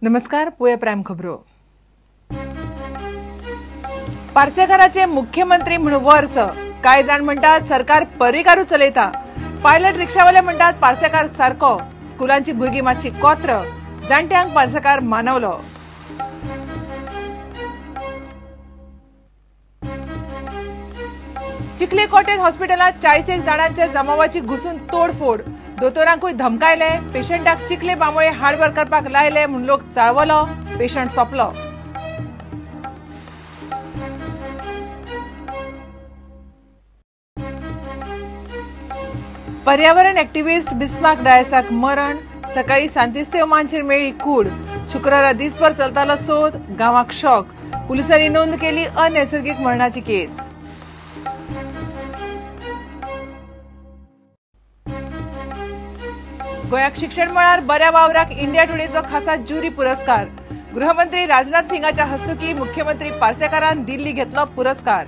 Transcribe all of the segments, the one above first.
नमस्कार. पुणे प्राइम खबरो. पार्सेकाराचे मुख्यमंत्री म्हणून वर्स काय जाण म्हणतात सरकार परिकारू चलयता. पायलट रिक्षावाले म्हणतात पार्सेकार सारको. स्कुलांची भुरगीं मातशी कोत्र. जाणट्यांक पार्सेकार मानवलो. चिखली कॉटेज हॉस्पिटलात 40 जाणांच्या जमावाची घुसून तोडफोड. दोतोरांकूय धमकायले. पेशंटाक चिखले बांबोळे हार्डवर करपाक लायले म्हूण लोक चाळवलो. पेशंट सोंपलो. पर्यावरण एक्टिव्हिस्ट बिस्मार्क डायसाक मरण. सकाळी सांतिस्तेवमांचेर मेळ्ळी कूड. शुक्रारा दिसभर चलतालो सोद. गांवाक शॉक. पुलिसांनी नोंद केली अनैसर्गिक मरणाची केस. गोंयाक शिक्षण मळार बऱ्या वावराक इंडिया टुडेचो खासा ज्युरी पुरस्कार. गृहमंत्री राजनाथ सिंगाच्या हस्तुकी मुख्यमंत्री पार्सेकारान दिल्ली घेतलो पुरस्कार.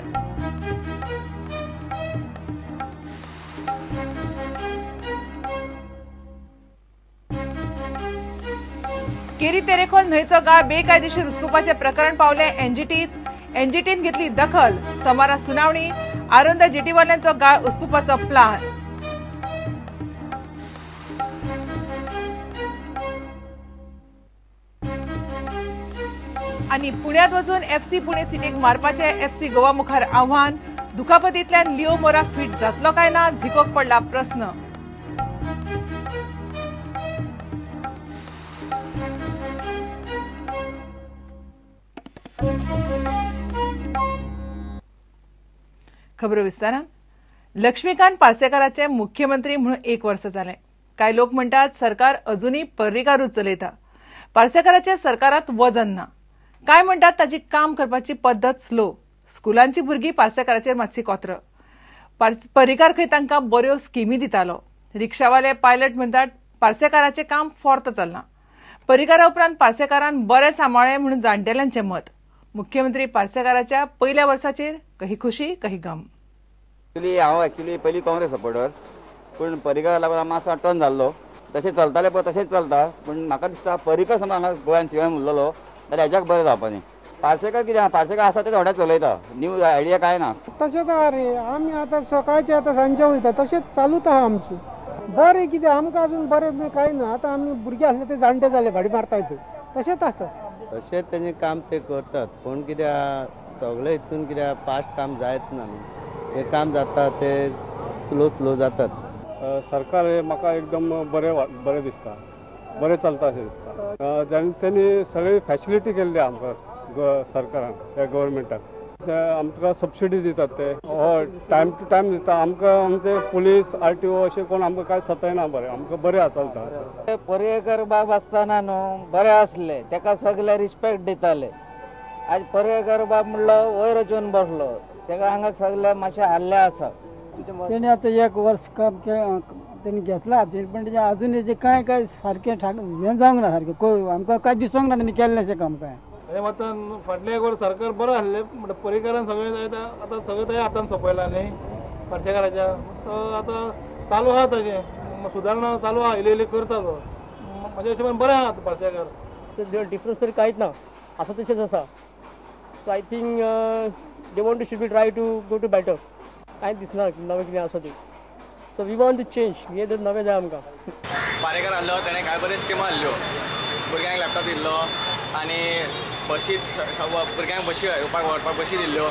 केरी तेरेखोल न्हंयचो गाळ बेकायदेशीर हुस्पुपाचे प्रकरण पावले एनजीटीन घेतली दखल. सोमारा सुनावणी. आरोंदा जेटीवाल्यांचो गाळ हुस्पुपाचो प्लान. आणि पुण्यात वचून एफसी पुणे सिटीक मारपाचे एफसी गोवा मुखार आव्हान. दुखापतींतल्यान लिओ मोरा फिट जातलो काय ना झिकोक पडला प्रस्न. खबर विस्तारान. लक्ष्मीकांत पार्सेकाराचे मुख्यमंत्री म्हणून 1 वर्ष जाले. काय लोक म्हणतात सरकार अजूनही पर्रीकारूच चलयता. पार्सेकाराचे सरकारात वजन ना. काय म्हणतात ताची काम करपाची पद्धत स्लो. स्कुलांची भुरगीं पार्सेकाराचेर मातशी कोत्र. पर्रीकार खंय तांकां बऱ्यो स्किमी दितालो. रिक्षावाले पायलट म्हणतात पार्सेकाराचें काम फॉर्त चलना. पर्रीकारा उपरांत पार्सेकारान बरें सांबाळ्ळें म्हणून जाणटेल्यांचें मत. मुख्यमंत्री पार्सेकाराच्या पयल्या वर्साचेर काही खुशी काही गम. हांव एक्चुअली पयलीं काँग्रेस सपोर्टर, पूण पर्रीकार लागून मातसो टर्न जाल्लो. तशें चलतालें पळय तशेंच चलता, पूण म्हाका दिसता पर्रीकार समज हांगा गोंयांत शिवाय उरलेलो जाल्यार हेज्याक बरें जावपाचें. पार्सेकार कितें पार्सेकार आसा ते थोडे चलयता. न्यू आयडिया काय ना. तशेंच रे आमी आतां सकाळचे आतां सांजचे वयता तशेंच चालूच आहा आमचें. बरें कितें आमकां अजून बरें कांय ना. आतां आमी भुरगे आसले ते जाणटे जाले भाडी मारताय पळय तशेंच आसा. तशेंच तेंचें काम ते करतात, पूण कित्याक सगळें हितून कित्याक फास्ट काम जायत ना न्हू. हें काम जाता ते स्लो जातात. सरकार हे म्हाका एकदम बरें दिसता. बरें चलता अशें दिसता. तेणी सगळी फॅसिलिटी केल्ली आमकां सरकारान ह्या गव्हर्मेंटान. आमकां सबसिडी दितात ते हय टायम टू टायम दिता आमकां. आमचे पुलीस RTO अशें कोण आमकां कांय सतायना. बरें आमकां बरें चलता. पर्येकर बाब आसतना न्हू बरें आसले. ताका सगळे रिस्पेक्ट दिताले. आज पर्येकर बाब म्हणलो वयर वचून बसलो. ताका हांगा सगळे मातशें हाल्ले आसा. तेणी आतां 1 वर्स काम तेणी घेतला हातीर, पण तेजें अजून हेजें कांय सारकें हें जावंक ना. सारकें आमकां कांय दिसूंक ना तेणी केल्लें अशें काम कांय. मात फाटल्या 1 वर्स सरकार बरें आसलें. म्हणटा पर्रीकारान सगळें आतां सगळें तें हातान सोंपयलां न्ही पार्सेकाराच्या. आतां चालू आहा ताजें सुदारणा चालू आहा. इल्ली करता तो. म्हाज्या हिशोबान बरें आहा पार्सेकार. डिफरन्स तरी कांयच ना. आसा तशेंच आसा. So I think they want to should be try to go to better. कांयच दिसना नवें कितें आसा तें. So we want to change. हे तर नवें जाय आमकां. पार्सेकार आहलो ताणें कांय बऱ्यो स्किमा हाडल्यो. भुरग्यांक लॅपटॉप दिल्लो आनी बशींत भुरग्यांक बशी येवपाक व्हरपाक बशी दिल्ल्यो.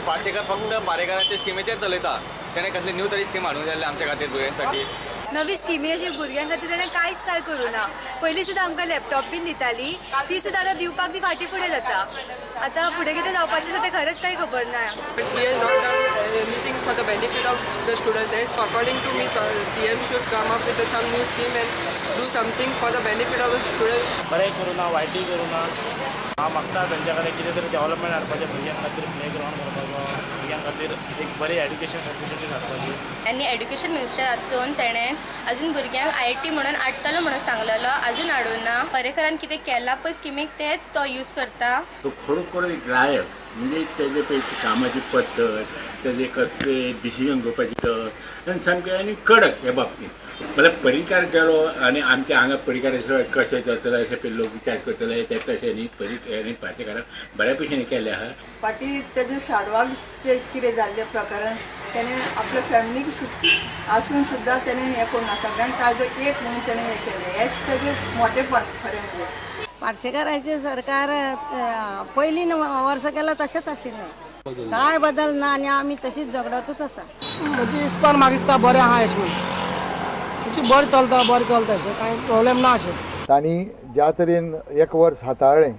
पार्सेकार फक्त पार्सेकाराच्या स्किमीचेर चलयता. ताणें कसली न्यू तरी स्कीम हाडूंक जाय आमच्या खातीर भुरग्यां नवी स्किमी अशी भुरग्यां खातीर ताणें कांयच काय करूं ना. पयलीं सुद्दां आमकां लॅपटॉप बीन दिताली. ती सुद्दां आतां दिवपाक ती फाटीं फुडें जाता. आतां फुडें कितें जावपाचें आसा तें खरेंच कांय खबर ना. He has not done anything for the benefit of the students. So according to me, CM should come up with some new scheme and do something for the benefit of the students. बरें करूं ना, वायटूय करूं ना. हांव मागता तेंच्या खातीर कितें तरी डेव्हलपमेंट हाडपाचें. भुरग्यां खातीर प्ले ग्रावंड करपाचो. भुरग्यां खातीर एक बरी एड्युकेशन फॅसिलिटी हाडपाची. आनी एड्युकेशन मिनिस्टर आसून तेणें अजून भुरग्यांक IIT म्हणून हाडटलो म्हणून सांगलेलो. अजून हाडून ना. पर्रीकारान कितें केलां पळय स्किमीक तेच तो यूज करता. तो खरोखर एक लायक. म्हणजे तेजे पळय कामाची पद्दत, तेजे कसले डिसिजन घेवपाची आनी सामकें आनी कडक हे बाबतींत. मला परिकार गेलो आणि आमच्या हांगा परिकार कशें जातलो अशें पळय लोक विचार करतले ते तशें न्ही परिकार आनी पार्सेकाराक बऱ्या भशेन केले आहा. फाटीं तेजे साडवाक जे कितें जाल्लें प्रकरण तेणें आपल्या फॅमिलीक आसून सुद्दां तेणें हें करून सगळ्यांक कायदो एक म्हणून तेणें हें केलें. हेंच तेजें मोठेपण खरें म्हणजे. पार्सेकाराचें सरकार पयलीं वर्स केलां तशेंच आशिल्लें, कांय बदल ना आनी आमी तशीच झगडतूच आसा. म्हणजे इस्पान म्हाका दिसता बरें आहा अशें म्हणून बरें चलता अशें कांय प्रॉब्लेम ना अशें. तांणी ज्या तरेन एक वर्स हाताळ्ळें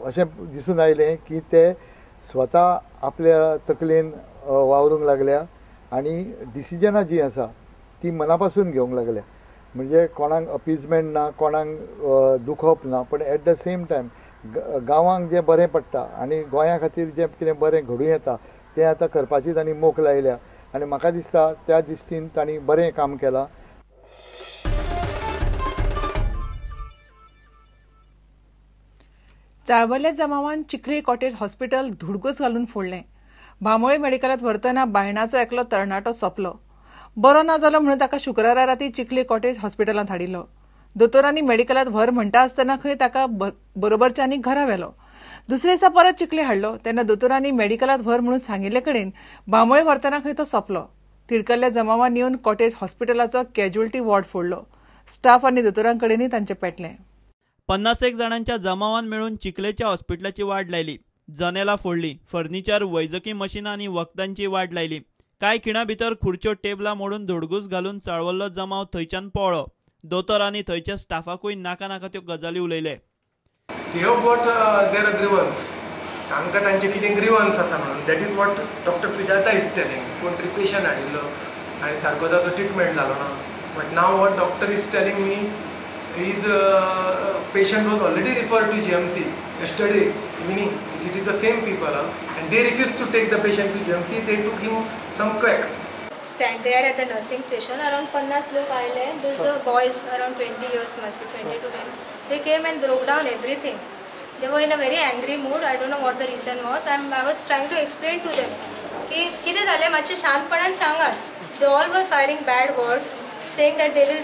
अशें दिसून आयलें की ते स्वता आपल्या तकलेन वावरूंक लागल्या आनी डिसिजनां जीं आसा ती मना पासून घेवंक लागल्या. म्हणजे कोणाक अपीजमेंट ना, कोणाक दुखप ना, पण एट द सेम टायम गांवांक जें बरें पडटा आनी गोंया खातीर जें कितें बरें घडूं येता तें आतां करपाची तांणी मोख लायल्या आनी म्हाका दिसता त्या दृश्टीन तांणी बरें काम केलां. चाळवल्ल्या जमावान चिखली कॉटेज हॉस्पिटल धुडगूस घालून फोडलें. भामोळे मेडिकलात व्हरतना बायणाचो एकलो तरणाटो सोंपलो. बरो ना जालो म्हणून ताका शुक्रारा राती चिखली कॉटेज हॉस्पिटलांत हाडिल्लो. दोतोरांनी मेडिकलात व्हर म्हणटा आसतना खंय ताका बरोबरच्यांनी घरा व्हेलो. दुसरे दिसा परत चिखली हाडलो तेन्ना दोतोरांनी मेडिकलात व्हर म्हणून सांगिल्ले कडेन भामोळे व्हरतना खंय तो सोंपलो. तिडकल्ल्या जमावान येवन कॉटेज हॉस्पिटलाचो कॅज्युअल्टी वॉर्ड फोडलो. स्टाफ आनी दोतोरांकडेनय तांचें पेटलें. 51 जाणांच्या जमावान मेळून चिखलेच्या हॉस्पिटलाची वाट लायली. जनेलां फोडली, फर्निचर, वैजकी मशिनां आनी वखदांची वाट लायली. कांय खिणा भितर खुर्च्यो टेबलां मोडून धुडगूस घालून चाळवल्लो जमाव थंयच्यान पळो. दोतोर आनी थंयच्या स्टाफाकूय नाका नाका त्यो गजाली उलयले. तांकां तांचे कितें ग्रिवन्स आसा म्हणून that is what doctor Sujata is telling. कोण तरी पेशंट हाडिल्लो आनी सारको ताचो ट्रिटमेंट जालो ना. But now what doctor is telling me his patient was already referred to GMC yesterday evening. It is the same people and they refused to take the patient to GMC. They took him some quack. Stand there at the nursing station. Around 50 लोग आए. Those the boys around 20 years must be 20 to 10. They came and broke down everything. They were in a very angry mood. I don't know what the reason was. I was trying to explain to them कि कितें जालें मातशें शांतपणान सांगात. They all were firing bad words. saying that they will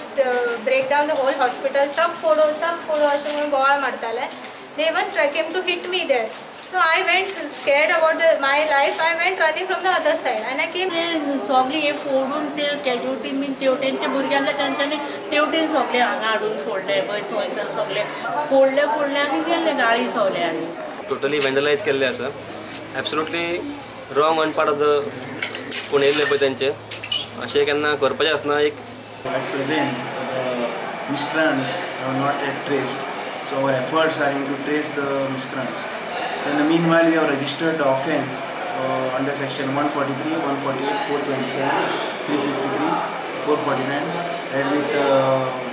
break down the whole hospital. Sab photo अशें म्हणून बोवाळ मारताले. They even came to hit me there. So I went scared about my life. I went running from the other side and I came. सगळी हे फोडून ते casualty bin तेवटेन ते भुरग्यांना तांच्यांनी तेवटेन सगळे हांगा हाडून फोडले पळय थंयसर सगळे फोडले आनी गेले गाळी सवले आनी टोटली वेंडलायज केल्ले आसा. Absolutely wrong on part of the कोण येयल्ले पळय तेंचे अशें केन्ना करपाचें आसना. एक At present, the miscreants are not yet traced, so our efforts are into trace the miscreants. So in the meanwhile, we have registered the offence under section 143, 148, 427, 353, 449, and with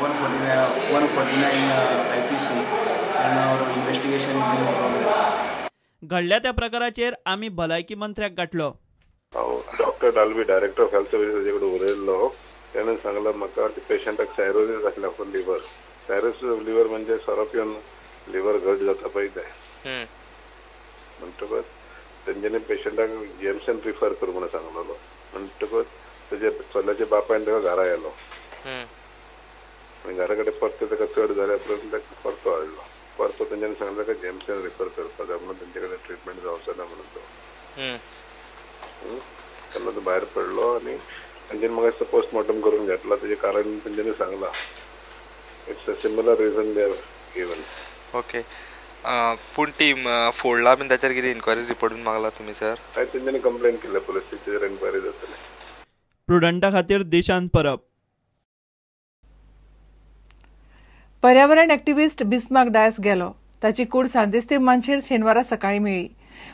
149 IPC, and our investigation is in progress. घडल्या त्या प्रकाराचेर आमी भलायकी मंत्र्याक गाठलो. Doctor Dalvi director of health services हाजे कडेन उलयल्लो. त्यानं सांगलं म्हाका पेशंटाक सायरोसीस आसल्या for liver. Cirrhosis of liver म्हणजे सोरोप येवन लिव्हर घट जाता पळय तें म्हणटकच तेंच्यांनी पेशंटाक जीएमसीन रिफर कर म्हणून सांगलेलो. म्हणटकच तेजे चल्याच्या बापायन ताका घरा येयलो आनी घरा कडेन परतो ताका चड जाल्या उपरांत ताका परतो हाडलो. परतो तेंच्यांनी सांगलें ताका जीएमसीन रिफर करपा जाय म्हणून तेंचे कडेन ट्रिटमेंट जावचो ना म्हणून तो तेन्ना तो भायर पडलो आनी तेंच्यांनी म्हाका पोस्टमॉर्टम करून घेतला. तेजें कारण तेंच्यांनी सांगलां. It's a similar reason they have given. Okay पूण ती फोडला बीन ताचेर कितें इन्क्वायरी रिपोर्ट बीन मागला तुमी सर? हय तेंच्यांनी कंप्लेन केल्या पुलीस स्टेशनार इन्क्वायरी जातली. प्रुडंटा खातीर देशांत परब. पर्यावरण एक्टिव्हिस्ट बिस्मार्क डायस गेलो. ताची कूड सांतिस्तेव मानशेर शेनवारा सकाळी मेळ्ळी.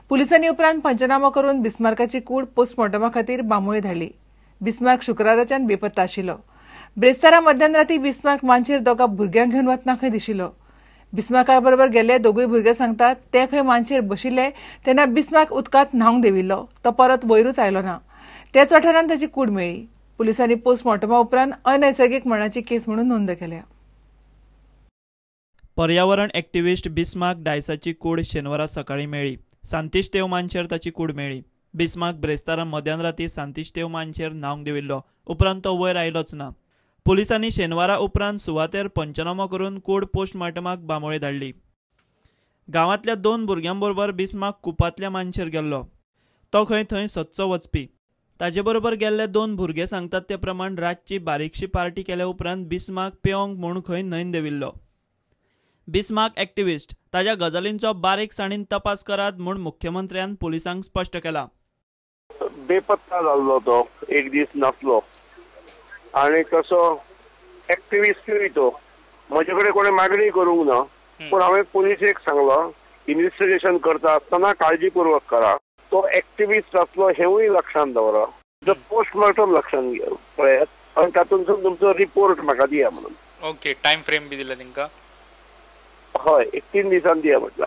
पुलिसांनी उपरांत पंचनामो करून बिस्मार्काची कूड पोस्टमॉर्टमा खातीर बांबोळे धाडली. बिस्मार्क शुक्राराच्यान बेपत्ता आशिल्लो. ब्रेस्तारा मध्यराती बिस्मार्क मानशेर दोगा भुरग्यांक घेवन वतना खंय दिशिल्लो. बिस्मार्का बरोबर गेल्ले दोगूय भुरगे सांगतात ते खंय मानशेर बशिल्ले तेन्ना बिस्मार्क उदकांत न्हावंक देविल्लो. तो परत वयरूच आयलो ना. त्याच वाठारांत ताची कूड मेळ्ळी. पुलिसांनी पोस्टमॉर्टमा उपरांत अनैसर्गीक मरणाची केस म्हणून नोंद केल्या. पर्यावरण एक्टिव्हिस्ट बिस्मार्क डायसाची कूड शेनवारा सकाळी मेळ्ळी. सांतिस्तेव मानशेर ताची कूड मेळ्ळी. बिस्मार्क ब्रेस्तारा मध्यान राती सांतिस्तेव मानशेर न्हावंक देविल्लो. उपरांत तो वयर आयलोच ना. पोलिसांनी शेनवारा उपरांत सुवातेर पंचनामो करून कूड पोस्टमार्टमाक बांबोळे धाडली. गांवांतल्या 2 भुरग्यांबरोबर बिस्मार्क कुपांतल्या मानशेर गेल्लो. तो खंय थंय सच्चो वचपी. ताजे बरोबर गेल्ले 2 भुरगे सांगतात ते प्रमाण रातची बारीकशी पार्टी केल्या उपरांत बिस्मार्क पेवंक म्हूण खंय न्हंयन देविल्लो. बिस्मार्क एक्टिव्हिस्ट ताज्या गजालींचो बारीकसाणीन तपास करात म्हूण मुख्यमंत्र्यान पुलिसांक स्पश्ट केला. बेपत्ता जाल्लो तो, एक दीस नासलो आनी तसो एक्टिव्हिस्टूय तो. म्हजे कडेन कोणें मागणी करूंक ना, पूण हांवें पुलिसेक सांगलो इन्व्हेस्टिगेशन करता आसतना काळजीपूर्वक करा. तो एक्टिव्हिस्ट आसलो हेवूय लक्षांत दवरा. पोस्टमार्टम लक्षांत पळयात आनी तातूंतसून तुमचो रिपोर्ट म्हाका दिया म्हणून. ओके, टायम फ्रेम बी दिला तांकां? हय, 3 दिसान दिया म्हटला.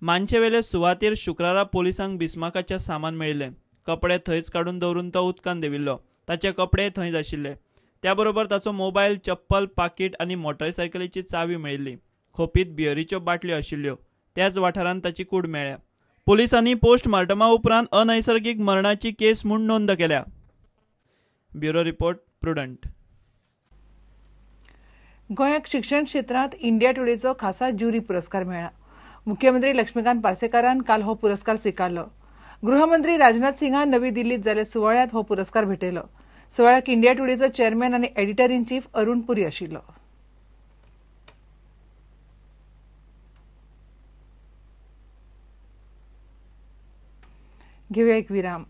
मानशेवेले सुवातेर शुक्रारा पोलिसांक बिस्मार्काचें सामान मेळिल्लें. कपडे थंयच काडून दवरून तो उदकांत देविल्लो. ताचे कपडे थंयच आशिल्ले. त्या बरोबर ताचो मोबायल, चप्पल, पाकीट आनी मोटरसायकलीची चावी मेळिल्ली. खोपीत बियरीच्यो बाटल्यो आशिल्ल्यो. त्याच वाठारांत ताची कूड मेळ्ळ्या. पोलिसांनी पोस्टमार्टमा उपरांत अनैसर्गीक मरणाची केस म्हूण नोंद केल्या. Bureau report, prudent. गोंयाक शिक्षण क्षेत्रांत इंडिया टुडेचो खासा ज्युरी पुरस्कार मेळ्ळा. मुख्यमंत्री लक्ष्मीकांत पार्सेकारान काल हो पुरस्कार स्वीकारलो. गृहमंत्री राजनाथ सिंगान नवी दिल्लीत जाल्ल्या सुवाळ्यात हो पुरस्कार भेटयलो. सुवाळ्याक इंडिया टुडेचो चेअरमॅन आनी एडिटर इन चीफ अरुण पुरी आशिल्लो. घेऊया एक विराम.